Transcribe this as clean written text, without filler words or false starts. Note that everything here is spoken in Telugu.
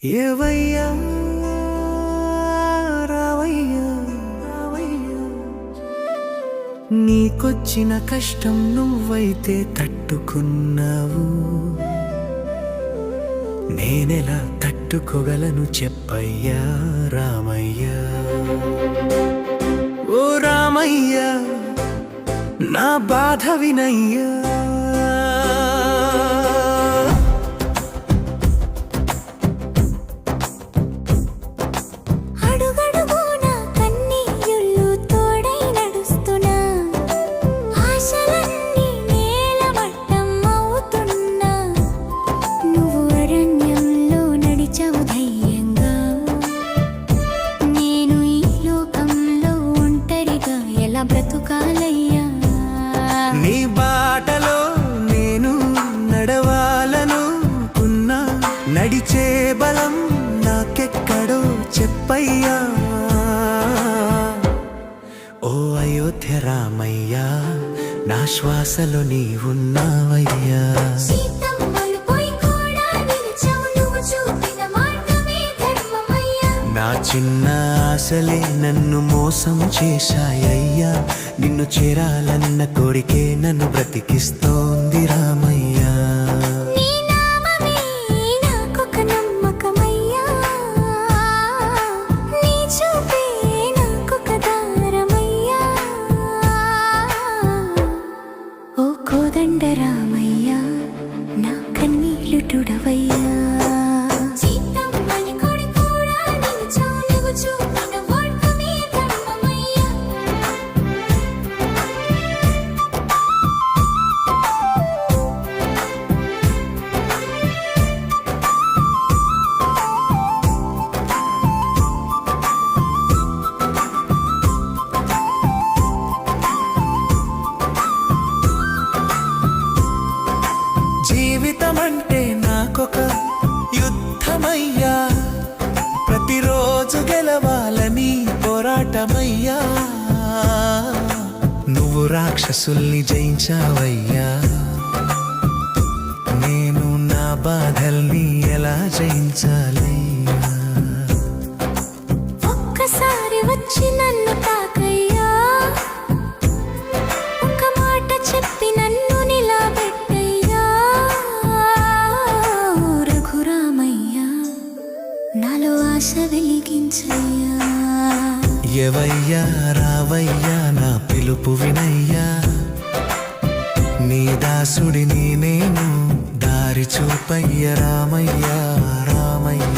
ఏవయ్యా రావయ్యా రావయ్యా, నీకొచ్చిన కష్టం నువ్వైతే తట్టుకున్నావు, నేనెలా తట్టుకోగలను చెప్పయ్యా రామయ్యా. ఓ రామయ్యా నా బాధ వినయ్యా, బ్రతుకాలయ్యా నీ బాటలో నేను నడవాలనుకున్నా, నడిచే బలం నాకెక్కడో చెప్పయ్యా. ఓ అయోధ్య రామయ్యా నా శ్వాసలో నీవున్నావయ్యా. నా చిన్న ఆశలే నన్ను మోసం చేశాయ్యా, నిన్ను చేరాలన్న కోరికే నన్ను బ్రతికిస్తోంది రామయ్యా. ఓ కోదండ రామయ్యా నా కన్నీళ్ళు తుడవయ్యా. జీవితమంటే నాకొక యుద్ధమయ్యా, ప్రతిరోజు గెలవాలని పోరాటమయ్యా. నువ్వు రాక్షసుల్ని జయించావయ్యా, నేను నా బాధల్ని ఎలా జయించాలయ్యా. ఒక్కసారి వచ్చి నన్ను తాకయ్యా, ఒక మాట చెప్పి నన్ను నిలబెట్టయ్యా. రఘురామయ్యా నాలో ఆశ వెలిగించయ్యా. ఎవయ్యా రావయ్యా నా పిలుపు వినయ్యా, నీ దాసుడిని నేను, దారి చూపయ్య రామయ్యా రామయ్య.